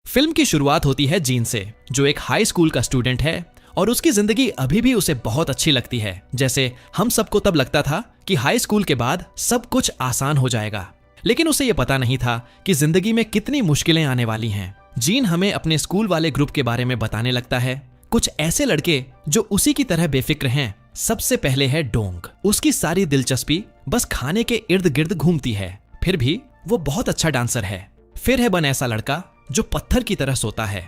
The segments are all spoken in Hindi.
फिल्म की शुरुआत होती है जीन से, जो एक हाई स्कूल का स्टूडेंट है और उसकी जिंदगी अभी भी उसे बहुत अच्छी लगती है, जैसे हम सबको तब लगता था कि हाई स्कूल के बाद सब कुछ आसान हो जाएगा। लेकिन उसे यह पता नहीं था कि जिंदगी में कितनी मुश्किलें आने वाली हैं। जीन हमें अपने स्कूल वाले ग्रुप के बारे में बताने लगता है, कुछ ऐसे लड़के जो उसी की तरह बेफिक्र हैं। सबसे पहले है डोंग। उसकी सारी दिलचस्पी बस खाने के इर्द गिर्द घूमती है, फिर भी वो बहुत अच्छा डांसर है। फिर है बन ऐसा लड़का जो पत्थर की तरह सोता है।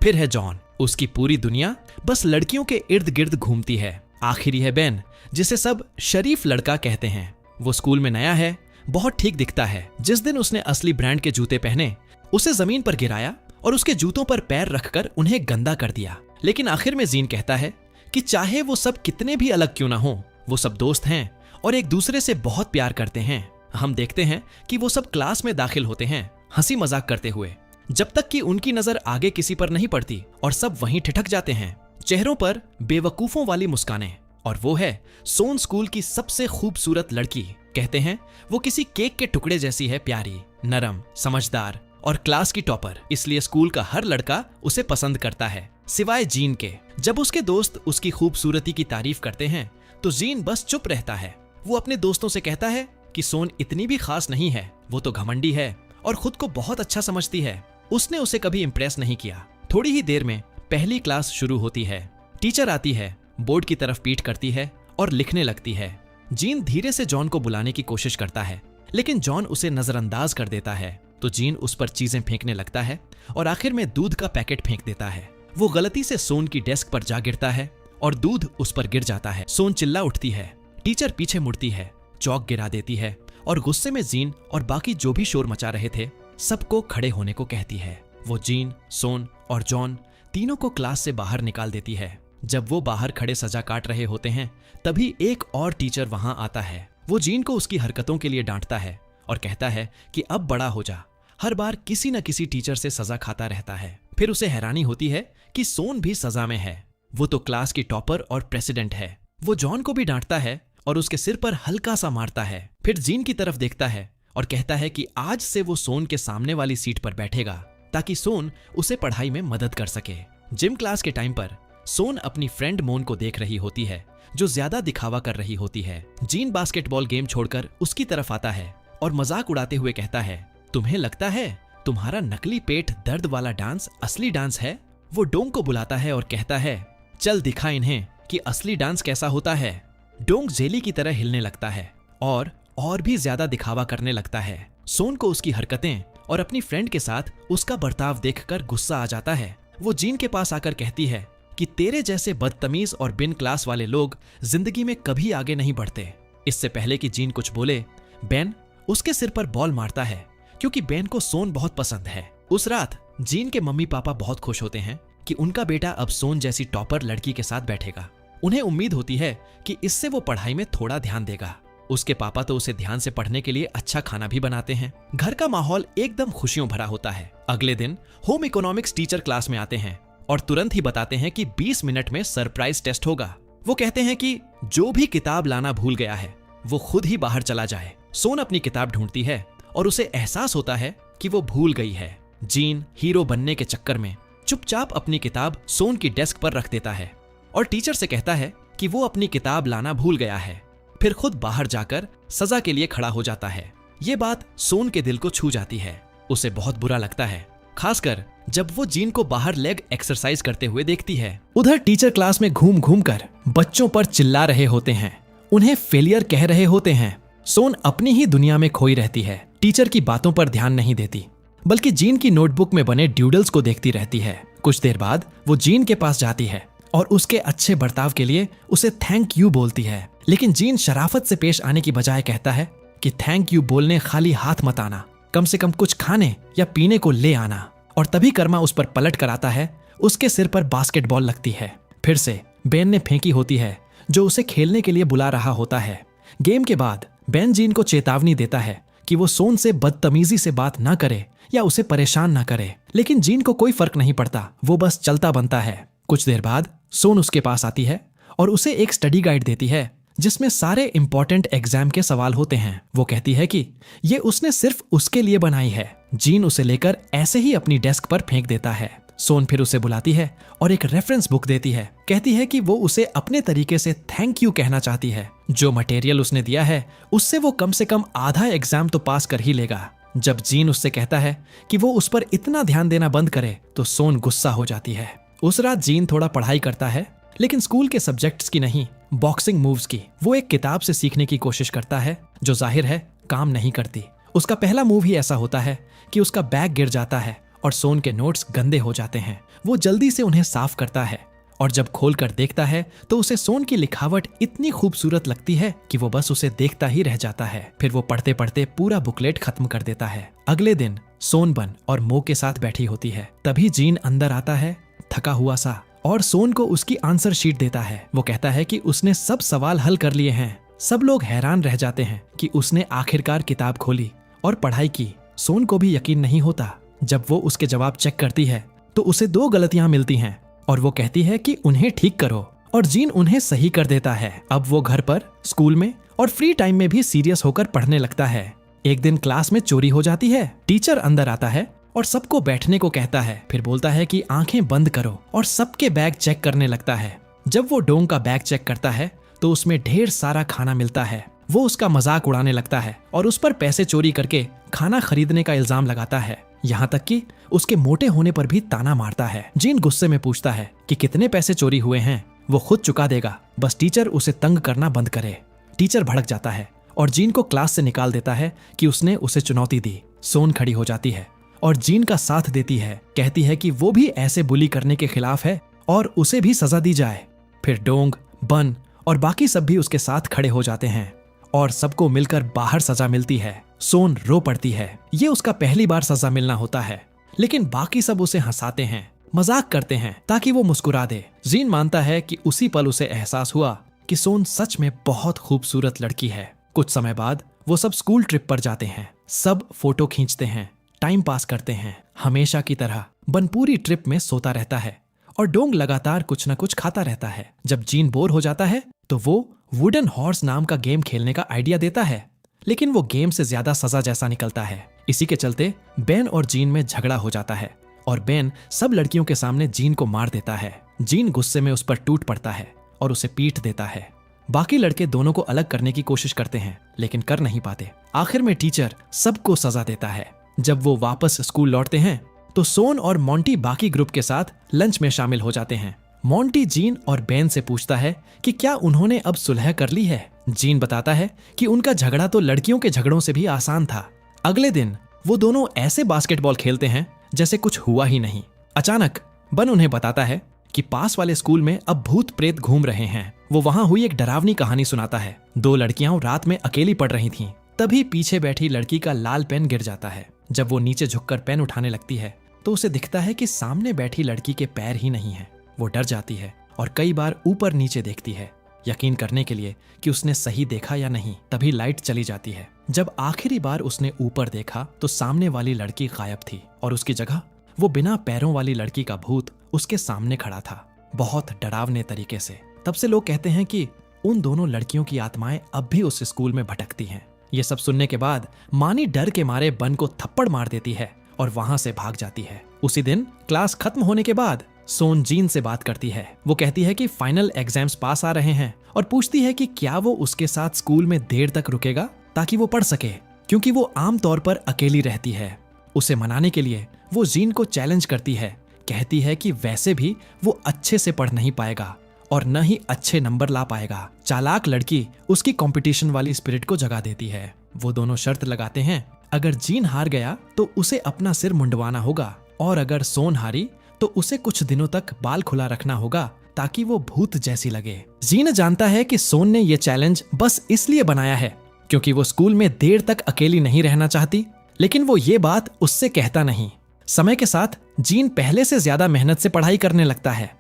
फिर है जॉन, उसकी पूरी दुनिया बस लड़कियों के इर्द गिर्द घूमती है। आखिरी है बेन, जिसे सब शरीफ लड़का कहते हैं। वो स्कूल में नया है, बहुत ठीक दिखता है। जिस दिन उसने असली ब्रांड के जूते पहने, उसे जमीन पर गिराया और उसके जूतों पर पैर रखकर उन्हें गंदा कर दिया। लेकिन आखिर में जीन कहता है कि चाहे वो सब कितने भी अलग क्यों ना हो, वो सब दोस्त हैं और एक दूसरे से बहुत प्यार करते हैं। हम देखते हैं कि वो सब क्लास में दाखिल होते हैं, हंसी मजाक करते हुए, जब तक कि उनकी नजर आगे किसी पर नहीं पड़ती और सब वहीं ठिठक जाते हैं, चेहरों पर बेवकूफों वाली मुस्कानें। और वो है सोन, स्कूल की सबसे खूबसूरत लड़की। कहते हैं वो किसी केक के टुकड़े जैसी है, प्यारी, नरम, समझदार और क्लास की टॉपर। इसलिए स्कूल का हर लड़का उसे पसंद करता है, सिवाय जीन के। जब उसके दोस्त उसकी खूबसूरती की तारीफ करते हैं तो जीन बस चुप रहता है। वो अपने दोस्तों से कहता है कि सोन इतनी भी खास नहीं है, वो तो घमंडी है और खुद को बहुत अच्छा समझती है। उसने उसे कभी इम्प्रेस नहीं किया। थोड़ी ही देर में पहली क्लास शुरू होती है। टीचर आती है, बोर्ड की तरफ पीठ करती है और लिखने लगती है। जीन धीरे से जॉन को बुलाने की कोशिश करता है, लेकिन जॉन उसे नजरअंदाज कर देता है। तो जीन उस पर चीजें फेंकने लगता है और आखिर में दूध का पैकेट फेंक देता है। वो गलती से सोन की डेस्क पर जा गिरता है और दूध उस पर गिर जाता है। सोन चिल्ला उठती है। टीचर पीछे मुड़ती है, चौक गिरा देती है और गुस्से में जीन और बाकी जो भी शोर मचा रहे थे सबको खड़े होने को कहती है। वो जीन, सोन और जॉन तीनों को क्लास से बाहर निकाल देती है। जब वो बाहर खड़े सजा काट रहे होते हैं, तभी एक और टीचर वहां आता है। वो जीन को उसकी हरकतों के लिए डांटता है और कहता है कि अब बड़ा हो जा। हर बार किसी न किसी टीचर से सजा खाता रहता है। फिर उसे हैरानी होती है कि सोन भी सजा में है। वो तो क्लास की टॉपर और प्रेसिडेंट है। वो जॉन को भी डांटता है और उसके सिर पर हल्का सा मारता है। फिर जीन की तरफ देखता है और कहता है कि आज से वो सोन के सामने वाली सीट पर बैठेगा, ताकि सोन उसे पढ़ाई में मदद कर सके। जिम क्लास के टाइम पर सोन अपनी फ्रेंड मोन को देख रही होती है, जो ज्यादा दिखावा कर रही होती है। जीन बास्केटबॉल गेम छोड़कर उसकी तरफ आता है और मजाक उड़ाते हुए कहता है, तुम्हें लगता है तुम्हारा नकली पेट दर्द वाला डांस असली डांस है? वो डोंग को बुलाता है और कहता है, चल दिखा इन्हें कि असली डांस कैसा होता है। डोंग जेली की तरह हिलने लगता है और भी ज्यादा दिखावा करने लगता है। सोन को उसकी हरकतें और अपनी फ्रेंड के साथ उसका बर्ताव देखकर गुस्सा आ जाता है। वो जीन के पास आकर कहती है कि तेरे जैसे बदतमीज और बिन क्लास वाले लोग जिंदगी में कभी आगे नहीं बढ़ते। इससे पहले कि जीन कुछ बोले, बेन उसके सिर पर बॉल मारता है, क्योंकि बेन को सोन बहुत पसंद है। उस रात जीन के मम्मी पापा बहुत खुश होते हैं कि उनका बेटा अब सोन जैसी टॉपर लड़की के साथ बैठेगा। उन्हें उम्मीद होती है कि इससे वो पढ़ाई में थोड़ा ध्यान देगा। उसके पापा तो उसे ध्यान से पढ़ने के लिए अच्छा खाना भी बनाते हैं। घर का माहौल एकदम खुशियों भरा होता है। अगले दिन होम इकोनॉमिक्स टीचर क्लास में आते हैं और तुरंत ही बताते हैं कि 20 मिनट में सरप्राइज टेस्ट होगा। वो कहते हैं कि जो भी किताब लाना भूल गया है वो खुद ही बाहर चला जाए। सोन अपनी किताब ढूंढती है और उसे एहसास होता है कि वो भूल गई है। जीन हीरो बनने के चक्कर में चुपचाप अपनी किताब सोन की डेस्क पर रख देता है और टीचर से कहता है कि वो अपनी किताब लाना भूल गया है। फिर खुद बाहर जाकर सजा के लिए खड़ा हो जाता है। ये बात सोन के दिल को छू जाती है। उसे बहुत बुरा लगता है, खासकर जब वो जीन को बाहर लेग एक्सरसाइज करते हुए देखती है। उधर टीचर क्लास में घूम घूम कर बच्चों पर चिल्ला रहे होते हैं, उन्हें फेलियर कह रहे होते हैं। सोन अपनी ही दुनिया में खोई रहती है, टीचर की बातों पर ध्यान नहीं देती, बल्कि जीन की नोटबुक में बने ड्यूडल्स को देखती रहती है। कुछ देर बाद वो जीन के पास जाती है और उसके अच्छे बर्ताव के लिए उसे थैंक यू बोलती है। लेकिन जीन शराफत से पेश आने की बजाय कहता है कि थैंक यू बोलने खाली हाथ मत आना, कम से कम कुछ खाने या पीने को ले आना। और तभी कर्मा उस पर पलट कर आता है। उसके सिर पर बास्केटबॉल लगती है। फिर से बेन ने फेंकी होती है, जो उसे खेलने के लिए बुला रहा होता है। गेम के बाद बेन जीन को चेतावनी देता है कि वो सोन से बदतमीजी से बात ना करे या उसे परेशान ना करे, लेकिन जीन को कोई फर्क नहीं पड़ता। वो बस चलता बनता है। कुछ देर बाद सोन उसके पास आती है और उसे एक स्टडी गाइड देती है, जिसमें सारे इंपॉर्टेंट एग्जाम के सवाल होते हैं। वो कहती है कि ये उसने सिर्फ उसके लिए बनाई है। जीन उसे लेकर ऐसे ही अपनी डेस्क पर फेंक देता है। सोन फिर उसे बुलाती है और एक रेफरेंस बुक देती है। कहती है कि वो उसे अपने तरीके से थैंक यू कहना चाहती है। जो मटेरियल उसने दिया है उससे वो कम से कम आधा एग्जाम तो पास कर ही लेगा। जब जीन उससे कहता है कि वो उस पर इतना ध्यान देना बंद करे तो सोन गुस्सा हो जाती है। उस रात जीन थोड़ा पढ़ाई करता है, लेकिन स्कूल के सब्जेक्ट्स की नहीं, बॉक्सिंग मूव्स की। वो एक किताब से सीखने की कोशिश करता है जो जाहिर है काम नहीं करती। उसका पहला मूव ही ऐसा होता है कि उसका बैग गिर जाता है और सोन के नोट्स गंदे हो जाते हैं। वो जल्दी से उन्हें साफ करता है और जब खोल कर देखता है तो उसे सोन की लिखावट इतनी खूबसूरत लगती है कि वो बस उसे देखता ही रह जाता है। फिर वो पढ़ते पढ़ते पूरा बुकलेट खत्म कर देता है। अगले दिन सोन बन और मो के साथ बैठी होती है। तभी जीन अंदर आता है, थका हुआ सा, और सोन को उसकी आंसर शीट देता है। वो कहता है कि उसने सब सवाल हल कर लिए हैं। सब लोग हैरान रह जाते हैं कि उसने आखिरकार किताब खोली और पढ़ाई की। सोन को भी यकीन नहीं होता। जब वो उसके जवाब चेक करती है तो उसे 2 गलतियां मिलती हैं और वो कहती है कि उन्हें ठीक करो, और जीन उन्हें सही कर देता है। अब वो घर पर, स्कूल में और फ्री टाइम में भी सीरियस होकर पढ़ने लगता है। एक दिन क्लास में चोरी हो जाती है। टीचर अंदर आता है और सबको बैठने को कहता है। फिर बोलता है कि आंखें बंद करो और सबके बैग चेक करने लगता है। जब वो डोंग का बैग चेक करता है तो उसमें ढेर सारा खाना मिलता है। वो उसका मजाक उड़ाने लगता है और उस पर पैसे चोरी करके खाना खरीदने का इल्जाम लगाता है। यहाँ तक कि उसके मोटे होने पर भी ताना मारता है। जीन गुस्से में पूछता है कि कितने पैसे चोरी हुए हैं, वो खुद चुका देगा, बस टीचर उसे तंग करना बंद करे। टीचर भड़क जाता है और जीन को क्लास से निकाल देता है कि उसने उसे चुनौती दी। सोन खड़ी हो जाती है और जीन का साथ देती है। कहती है कि वो भी ऐसे बुली करने के खिलाफ है और उसे भी सजा दी जाए। फिर डोंग, बन और बाकी सब भी उसके साथ खड़े हो जाते हैं और सबको मिलकर बाहर सजा मिलती है। सोन रो पड़ती है। ये उसका पहली बार सजा मिलना होता है, लेकिन बाकी सब उसे हंसाते हैं, मजाक करते हैं ताकि वो मुस्कुरा दे। जीन मानता है कि उसी पल उसे एहसास हुआ कि सोन सच में बहुत खूबसूरत लड़की है। कुछ समय बाद वो सब स्कूल ट्रिप पर जाते हैं। सब फोटो खींचते हैं, टाइम पास करते हैं। हमेशा की तरह बन पूरी ट्रिप में सोता रहता है और डोंग लगातार कुछ न कुछ खाता रहता है। जब जीन बोर हो जाता है तो वो वुडन हॉर्स नाम का गेम खेलने का आइडिया देता है, लेकिन वो गेम से ज्यादा सजा जैसा निकलता है। इसी के चलते बेन और जीन में झगड़ा हो जाता है और बेन सब लड़कियों के सामने जीन को मार देता है। जीन गुस्से में उस पर टूट पड़ता है और उसे पीट देता है। बाकी लड़के दोनों को अलग करने की कोशिश करते हैं, लेकिन कर नहीं पाते। आखिर में टीचर सबको सजा देता है। जब वो वापस स्कूल लौटते हैं तो सोन और मोंटी बाकी ग्रुप के साथ लंच में शामिल हो जाते हैं। मोंटी जीन और बेन से पूछता है कि क्या उन्होंने अब सुलह कर ली है। जीन बताता है कि उनका झगड़ा तो लड़कियों के झगड़ों से भी आसान था। अगले दिन वो दोनों ऐसे बास्केटबॉल खेलते हैं जैसे कुछ हुआ ही नहीं। अचानक बन उन्हें बताता है कि पास वाले स्कूल में अब भूत प्रेत घूम रहे हैं। वो वहां हुई एक डरावनी कहानी सुनाता है। 2 लड़कियां रात में अकेली पढ़ रही थीं। तभी पीछे बैठी लड़की का लाल पेन गिर जाता है। जब वो नीचे झुककर पेन उठाने लगती है तो उसे दिखता है कि सामने बैठी लड़की के पैर ही नहीं है। वो डर जाती है और कई बार ऊपर नीचे देखती है, यकीन करने के लिए कि उसने सही देखा या नहीं। तभी लाइट चली जाती है। जब आखिरी बार उसने ऊपर देखा तो सामने वाली लड़की गायब थी और उसकी जगह वो बिना पैरों वाली लड़की का भूत उसके सामने खड़ा था, बहुत डरावने तरीके से। तब से लोग कहते हैं कि उन दोनों लड़कियों की आत्माएं अब भी उस स्कूल में भटकती हैं। ये सब सुनने के बाद मानी डर के मारे बन को थप्पड़ मार देती है और वहां से भाग जाती है। उसी दिन क्लास खत्म होने के बाद सोन जीन से बात करती है। वो कहती है कि फाइनल एग्जाम्स पास आ रहे हैं और पूछती है कि क्या वो उसके साथ स्कूल में देर तक रुकेगा ताकि वो पढ़ सके, क्योंकि वो आमतौर पर अकेली रहती है। उसे मनाने के लिए वो जीन को चैलेंज करती है। कहती है कि वैसे भी वो अच्छे से पढ़ नहीं पाएगा और न ही अच्छे नंबर ला पाएगा। चालाक लड़की उसकी कंपटीशन वाली स्पिरिट को जगा देती है। वो दोनों शर्त लगाते हैं, अगर जीन हार गया तो उसे अपना सिर मुंडवाना होगा और अगर सोन हारी तो उसे कुछ दिनों तक बाल खुला रखना होगा ताकि वो भूत जैसी लगे। जीन जानता है कि सोन ने ये चैलेंज बस इसलिए बनाया है क्योंकि वो स्कूल में देर तक अकेली नहीं रहना चाहती, लेकिन वो ये बात उससे कहता नहीं। समय के साथ जीन पहले से ज्यादा मेहनत से पढ़ाई करने लगता है।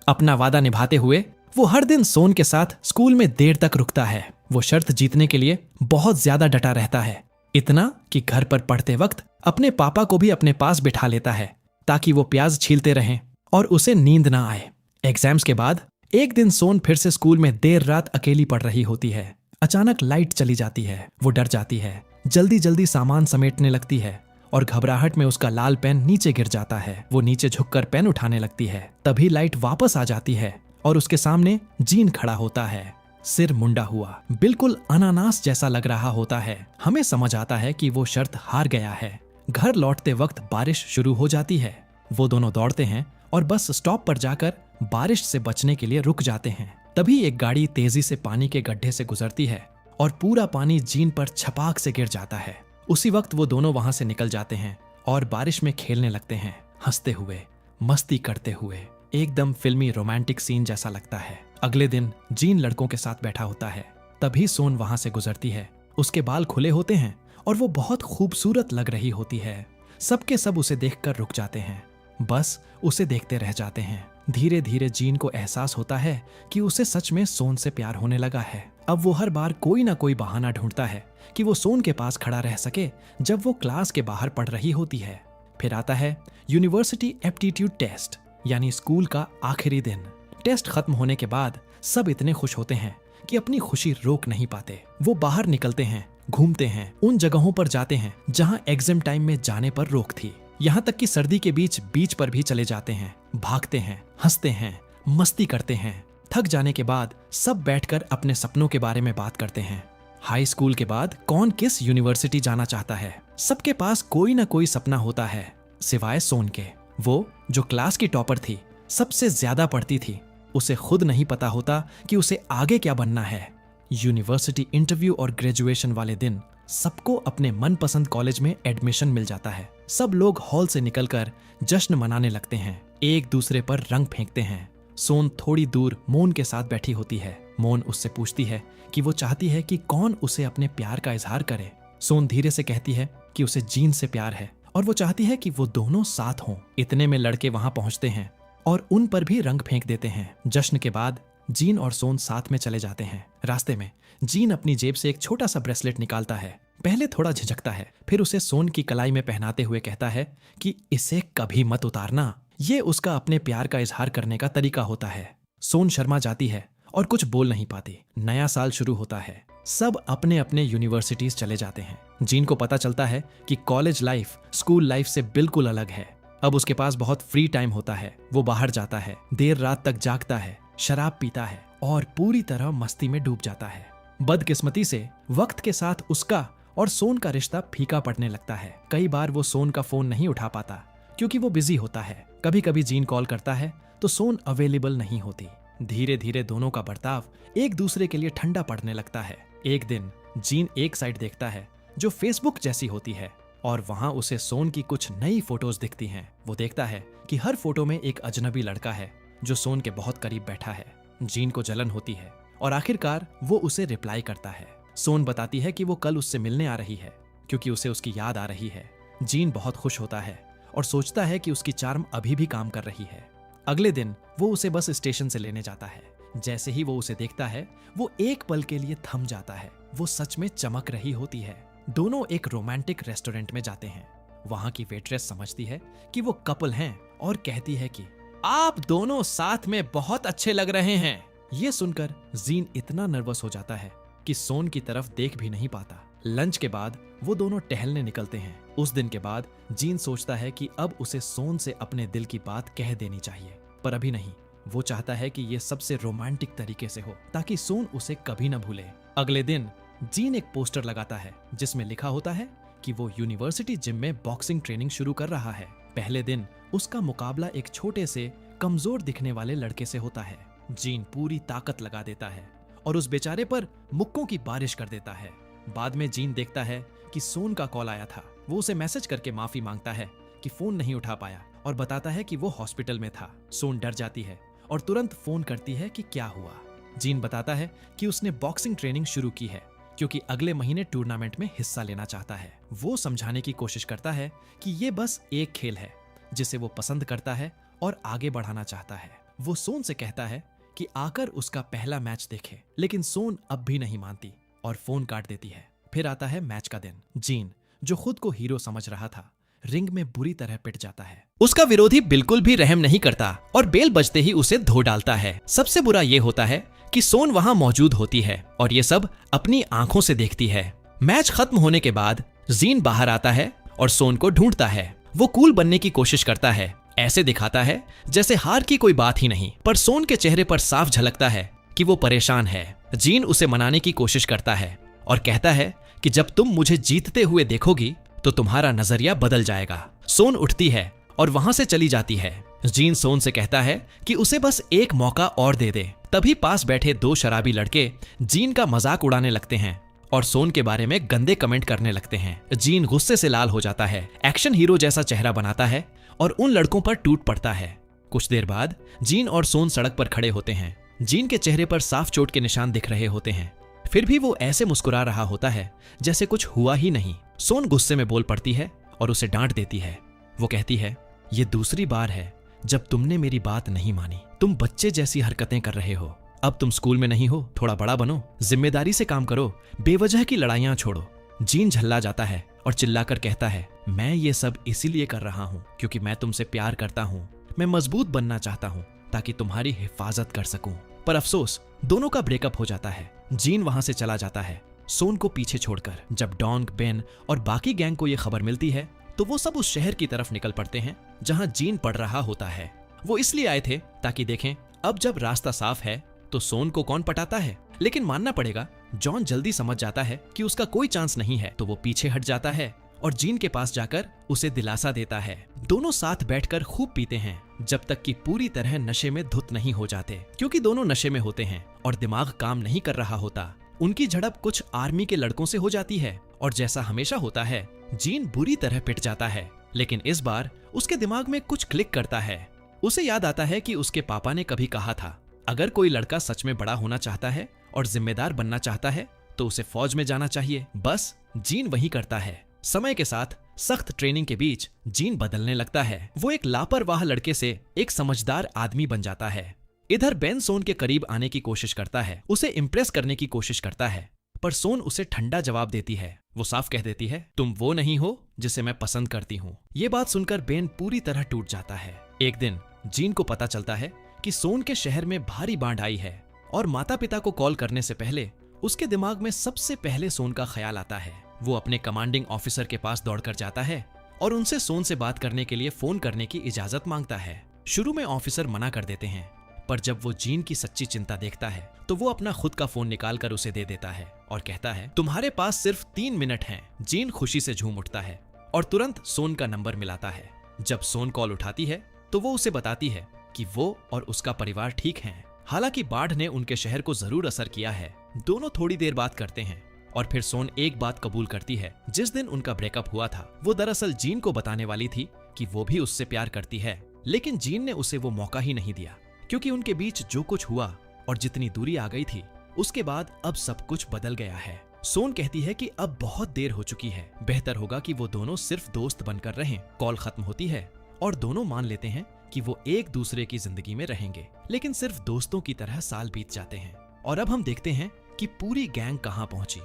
अपना वादा निभाते हुए वो हर दिन सोन के साथ स्कूल में देर तक रुकता है। वो शर्त जीतने के लिए बहुत ज्यादा डटा रहता है, इतना कि घर पर पढ़ते वक्त अपने पापा को भी अपने पास बिठा लेता है ताकि वो प्याज छीलते रहें और उसे नींद ना आए। एग्जाम्स के बाद एक दिन सोन फिर से स्कूल में देर रात अकेली पढ़ रही होती है। अचानक लाइट चली जाती है। वो डर जाती है, जल्दी जल्दी सामान समेटने लगती है और घबराहट में उसका लाल पेन नीचे गिर जाता है। वो नीचे झुककर पेन उठाने लगती है। तभी लाइट वापस आ जाती है और उसके सामने जीन खड़ा होता है, सिर मुंडा हुआ, बिल्कुल अनानास जैसा लग रहा होता है। हमें समझ आता है कि वो शर्त हार गया है। घर लौटते वक्त बारिश शुरू हो जाती है। वो दोनों दौड़ते हैं और बस स्टॉप पर जाकर बारिश से बचने के लिए रुक जाते हैं। तभी एक गाड़ी तेजी से पानी के गड्ढे से गुजरती है और पूरा पानी जीन पर छपाक से गिर जाता है। उसी वक्त वो दोनों वहां से निकल जाते हैं और बारिश में खेलने लगते हैं, हंसते हुए, मस्ती करते हुए। एकदम फिल्मी रोमांटिक सीन जैसा लगता है। अगले दिन जीन लड़कों के साथ बैठा होता है। तभी सोन वहां से गुजरती है। उसके बाल खुले होते हैं और वो बहुत खूबसूरत लग रही होती है। सबके सब उसे देखकर रुक जाते हैं, बस उसे देखते रह जाते हैं। धीरे धीरे जीन को एहसास होता है कि उसे सच में सोन से प्यार होने लगा है। अब वो हर बार कोई ना कोई बहाना ढूंढता है कि वो सोन के पास खड़ा रह सके जब वो क्लास के बाहर पढ़ रही होती है। फिर आता है यूनिवर्सिटी एप्टीट्यूड टेस्ट, यानी स्कूल का आखिरी दिन। टेस्ट खत्म होने के बाद सब इतने खुश होते हैं कि अपनी खुशी रोक नहीं पाते। वो बाहर निकलते हैं, घूमते हैं, उन जगहों पर जाते हैं जहां एग्जाम टाइम में जाने पर रोक थी। यहाँ तक कि सर्दी के बीच पर भी चले जाते हैं, भागते हैं, हंसते हैं, मस्ती करते हैं। थक जाने के बाद सब बैठकर अपने सपनों के बारे में बात करते हैं। हाई स्कूल के बाद कौन किस यूनिवर्सिटी जाना चाहता है? सबके पास कोई ना कोई सपना होता है, सिवाय सोन के। वो जो क्लास की टॉपर थी, सबसे ज्यादा पढ़ती थी, उसे खुद नहीं पता होता कि उसे आगे क्या बनना है। यूनिवर्सिटी इंटरव्यू और ग्रेजुएशन वाले दिन सबको अपने मनपसंद कॉलेज में एडमिशन मिल जाता है। सब लोग हॉल से निकलकर जश्न मनाने लगते हैं, एक दूसरे पर रंग फेंकते हैं। सोन थोड़ी दूर मोन के साथ बैठी होती है। मोन उससे पूछती है कि वो चाहती है कि कौन उसे अपने प्यार का इजहार करे। सोन धीरे से कहती है कि उसे जीन से प्यार है और वो चाहती है कि वो दोनों साथ हों। इतने में लड़के वहां पहुंचते हैं और उन पर भी रंग फेंक देते हैं। जश्न के बाद जीन और सोन साथ में चले जाते हैं। रास्ते में जीन अपनी जेब से एक छोटा सा ब्रेसलेट निकालता है। पहले थोड़ा झिझकता है, फिर उसे सोन की कलाई में पहनाते हुए कहता है कि इसे कभी मत उतारना। ये उसका अपने प्यार का इजहार करने का तरीका होता है। सोन शर्मा जाती है और कुछ बोल नहीं पाती। नया साल शुरू होता है। सब अपने अपने यूनिवर्सिटीज चले जाते हैं। जीन को पता चलता है कि कॉलेज लाइफ स्कूल लाइफ से बिल्कुल अलग है। अब उसके पास बहुत फ्री टाइम होता है। वो बाहर जाता है, देर रात तक जागता है, शराब पीता है और पूरी तरह मस्ती में डूब जाता है। बदकिस्मती से वक्त के साथ उसका और सोन का रिश्ता फीका पड़ने लगता है। कई बार वो सोन का फोन नहीं उठा पाता क्योंकि वो बिजी होता है। कभी कभी जीन कॉल करता है तो सोन अवेलेबल नहीं होती। धीरे धीरे दोनों का बर्ताव एक दूसरे के लिए ठंडा पड़ने लगता है। एक दिन जीन एक साइट देखता है जो फेसबुक जैसी होती है और वहां उसे सोन की कुछ नई फोटोज दिखती हैं। वो देखता है कि हर फोटो में एक अजनबी लड़का है जो सोन के बहुत करीब बैठा है। जीन को जलन होती है और आखिरकार वो उसे रिप्लाई करता है। सोन बताती है कि वो कल उससे मिलने आ रही है क्योंकि उसे उसकी याद आ रही है। जीन बहुत खुश होता है और सोचता है कि उसकी चार्म अभी भी काम कर रही है। अगले दिन वो उसे बस स्टेशन से लेने जाता है। जैसे ही वो उसे देखता है वो एक पल के लिए थम जाता है। वो सच में चमक रही होती है। दोनों एक रोमांटिक रेस्टोरेंट में जाते हैं। वहां की वेट्रेस समझती है कि वो कपल हैं और कहती है कि आप दोनों साथ में बहुत अच्छे लग रहे हैं। ये सुनकर जीन इतना नर्वस हो जाता है कि सोन की तरफ देख भी नहीं पाता। लंच के बाद वो दोनों टहलने निकलते हैं। उस दिन के बाद जीन सोचता है कि अब उसे सोन से अपने दिल की बात कह देनी चाहिए, पर अभी नहीं। वो चाहता है कि ये सबसे रोमांटिक तरीके से हो ताकि सोन उसे कभी न भूले। अगले दिन जीन एक पोस्टर लगाता है जिसमें लिखा होता है कि वो यूनिवर्सिटी जिम में बॉक्सिंग ट्रेनिंग शुरू कर रहा है। पहले दिन उसका मुकाबला एक छोटे से कमजोर दिखने वाले लड़के से होता है। जीन पूरी ताकत लगा देता है और उस बेचारे पर मुक्कों की बारिश कर देता है। बाद में जीन देखता है कि सोन का कॉल आया था। वो उसे मैसेज करके माफी मांगता है कि फोन नहीं उठा पाया और बताता है कि वो हॉस्पिटल में था। सोन डर जाती है और तुरंत फोन करती है कि क्या हुआ। जीन बताता है कि उसने बॉक्सिंग ट्रेनिंग शुरू की है क्योंकि अगले महीने टूर्नामेंट में हिस्सा लेना चाहता है। वो समझाने की कोशिश करता है कि ये बस एक खेल है जिसे वो पसंद करता है और आगे बढ़ाना चाहता है। वो सोन से कहता है कि आकर उसका पहला मैच देखे, लेकिन सोन अब भी नहीं मानती और फोन काट देती है। फिर आता है मैच का दिन। जीन जो खुद को हीरो समझ रहा था, रिंग में बुरी तरह पिट जाता है। उसका विरोधी बिल्कुल भी रहम नहीं करता और बेल बजते ही उसे धो डालता है। सबसे बुरा ये होता है कि सोन वहां मौजूद होती है और ये सब अपनी आंखों से देखती है। मैच खत्म होने के बाद जीन बाहर आता है और सोन को ढूंढता है। वो कूल बनने की कोशिश करता है, ऐसे दिखाता है जैसे हार की कोई बात ही नहीं, पर सोन के चेहरे पर साफ झलकता है कि वो परेशान है। जीन उसे मनाने की कोशिश करता है और कहता है कि जब तुम मुझे जीतते हुए देखोगी तो तुम्हारा नजरिया बदल जाएगा। सोन उठती है और वहां से चली जाती है। जीन सोन से कहता है कि उसे बस एक मौका और दे दे। तभी पास बैठे दो शराबी लड़के जीन का मजाक उड़ाने लगते हैं और सोन के बारे में गंदे कमेंट करने लगते हैं। जीन गुस्से से लाल हो जाता है, एक्शन हीरो जैसा चेहरा बनाता है और उन लड़कों पर टूट पड़ता है। कुछ देर बाद जीन और सोन सड़क पर खड़े होते हैं। जीन के चेहरे पर साफ चोट के निशान दिख रहे होते हैं, फिर भी वो ऐसे मुस्कुरा रहा होता है जैसे कुछ हुआ ही नहीं। सोन गुस्से में बोल पड़ती है और उसे डांट देती है। वो कहती है, ये दूसरी बार है जब तुमने मेरी बात नहीं मानी। तुम बच्चे जैसी हरकतें कर रहे हो। अब तुम स्कूल में नहीं हो, थोड़ा बड़ा बनो, जिम्मेदारी से काम करो, बेवजह की लड़ाइयां छोड़ो। जीन झल्ला जाता है और चिल्लाकर कहता है, मैं ये सब इसीलिए कर रहा हूँ क्योंकि मैं तुमसे प्यार करता हूँ। मैं मजबूत बनना चाहता हूँ ताकि तुम्हारी हिफाजत कर सकूं। पर अफसोस, दोनों का ब्रेकअप हो जाता है। जीन वहां से चला जाता है सोन को पीछे छोड़कर। जब डोंग, बेन और बाकी गैंग को यह खबर मिलती है तो वो सब उस शहर की तरफ निकल पड़ते हैं जहां जीन पढ़ रहा होता है। वो इसलिए आए थे ताकि देखें अब जब रास्ता साफ है तो सोन को कौन पटाता है। लेकिन मानना पड़ेगा, जॉन जल्दी समझ जाता है कि उसका कोई चांस नहीं है, तो वो पीछे हट जाता है और जीन के पास जाकर उसे दिलासा देता है। दोनों साथ बैठकर खूब पीते हैं जब तक कि पूरी तरह नशे में धुत नहीं हो जाते। क्योंकि दोनों नशे में होते हैं और दिमाग काम नहीं कर रहा होता, उनकी झड़प कुछ आर्मी के लड़कों से हो जाती है और जैसा हमेशा होता है, जीन बुरी तरह पिट जाता है। लेकिन इस बार उसके दिमाग में कुछ क्लिक करता है। उसे याद आता है कि उसके पापा ने कभी कहा था, अगर कोई लड़का सच में बड़ा होना चाहता है और जिम्मेदार बनना चाहता है तो उसे फौज में जाना चाहिए। बस जीन वही करता है। समय के साथ सख्त ट्रेनिंग के बीच जीन बदलने लगता है। वो एक लापरवाह लड़के से एक समझदार आदमी बन जाता है। इधर बेन सोन के करीब आने की कोशिश करता है, उसे इम्प्रेस करने की कोशिश करता है, पर सोन उसे ठंडा जवाब देती है। वो साफ कह देती है, तुम वो नहीं हो जिसे मैं पसंद करती हूँ। ये बात सुनकर बेन पूरी तरह टूट जाता है। एक दिन जीन को पता चलता है कि सोन के शहर में भारी बाढ़ आई है और माता पिता को कॉल करने से पहले उसके दिमाग में सबसे पहले सोन का ख्याल आता है। वो अपने कमांडिंग ऑफिसर के पास दौड़कर जाता है और उनसे सोन से बात करने के लिए फोन करने की इजाजत मांगता है। शुरू में ऑफिसर मना कर देते हैं, पर जब वो जीन की सच्ची चिंता देखता है तो वो अपना खुद का फोन निकालकर उसे दे देता है और कहता है, तुम्हारे पास सिर्फ 3 मिनट हैं। जीन खुशी से झूम उठता है और तुरंत सोन का नंबर मिलाता है। जब सोन कॉल उठाती है तो वो उसे बताती है कि वो और उसका परिवार ठीक हैं। हालांकि बाढ़ ने उनके शहर को जरूर असर किया है। दोनों थोड़ी देर बात करते हैं और फिर सोन एक बात कबूल करती है। जिस दिन उनका ब्रेकअप हुआ था वो दरअसल जीन को बताने वाली थी कि वो भी उससे प्यार करती है, लेकिन जीन ने उसे वो मौका ही नहीं दिया। क्योंकि उनके बीच जो कुछ हुआ और जितनी दूरी आ गई थी, उसके बाद अब सब कुछ बदल गया है। सोन कहती है कि अब बहुत देर हो चुकी है, बेहतर होगा कि वो दोनों सिर्फ दोस्त बनकर रहें। कॉल खत्म होती है और दोनों मान लेते हैं कि वो एक दूसरे की जिंदगी में रहेंगे, लेकिन सिर्फ दोस्तों की तरह साल बीत जाते हैं। और अब हम देखते हैं कि पूरी गैंग कहां पहुंची।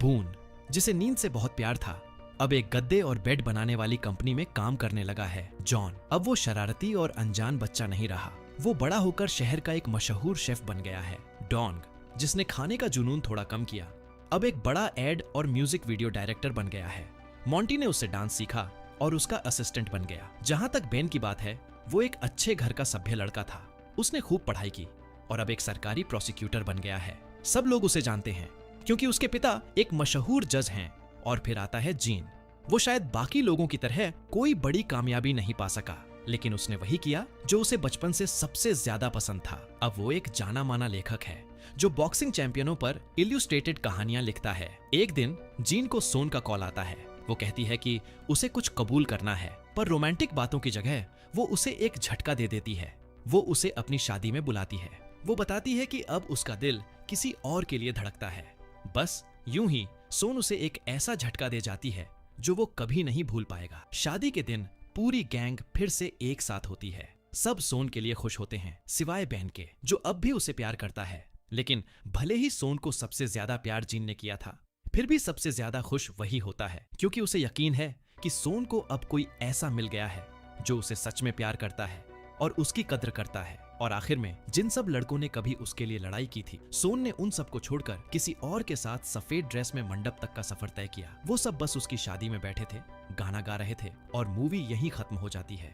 बून, जिसे नींद से बहुत प्यार था, अब एक गद्दे और बेड बनाने वाली कंपनी में काम करने लगा है। जॉन, अब वो शरारती और अनजान बच्चा नहीं रहा, वो बड़ा होकर शहर का एक मशहूर शेफ बन गया है। डोंग, जिसने खाने का जुनून थोड़ा कम किया, अब एक बड़ा एड और म्यूजिक वीडियो डायरेक्टर बन गया है। मॉन्टी ने उससे डांस सीखा और उसका असिस्टेंट बन गया। जहां तक बेन की बात है, वो एक अच्छे घर का सभ्य लड़का था। उसने खूब पढ़ाई की और अब एक सरकारी प्रोसिक्यूटर बन गया है। सब लोग उसे जानते हैं क्योंकि उसके पिता एक मशहूर जज हैं। और फिर आता है जीन। वो शायद बाकी लोगों की तरह कोई बड़ी कामयाबी नहीं पा सका, लेकिन उसने वही किया जो उसे बचपन से सबसे ज्यादा पसंद था। अब वो एक जाना माना लेखक है जो बॉक्सिंग चैंपियनों पर इल्यूस्ट्रेटेड कहानियां लिखता है। एक दिन जीन को सोन का कॉल आता है। वो कहती है कि उसे कुछ कबूल करना है, पर रोमांटिक बातों की जगह वो उसे एक झटका दे देती है। वो उसे अपनी शादी में बुलाती है। वो बताती है कि अब उसका दिल किसी और के लिए धड़कता है। बस यूं ही सोन उसे एक ऐसा झटका दे जाती है जो वो कभी नहीं भूल पाएगा। शादी के दिन पूरी गैंग फिर से एक साथ होती है। सब सोन के लिए खुश होते हैं, सिवाय बेन के, जो अब भी उसे प्यार करता है। लेकिन भले ही सोन को सबसे ज्यादा प्यार जीन ने किया था, फिर भी सबसे ज्यादा खुश वही होता है, क्योंकि उसे यकीन है कि सोन को अब कोई ऐसा मिल गया है जो उसे सच में प्यार करता है और उसकी कद्र करता है। और आखिर में जिन सब लड़कों ने कभी उसके लिए लड़ाई की थी, सोन ने उन सबको छोड़कर किसी और के साथ सफेद ड्रेस में मंडप तक का सफर तय किया। वो सब बस उसकी शादी में बैठे थे, गाना गा रहे थे और मूवी यहीं खत्म हो जाती है।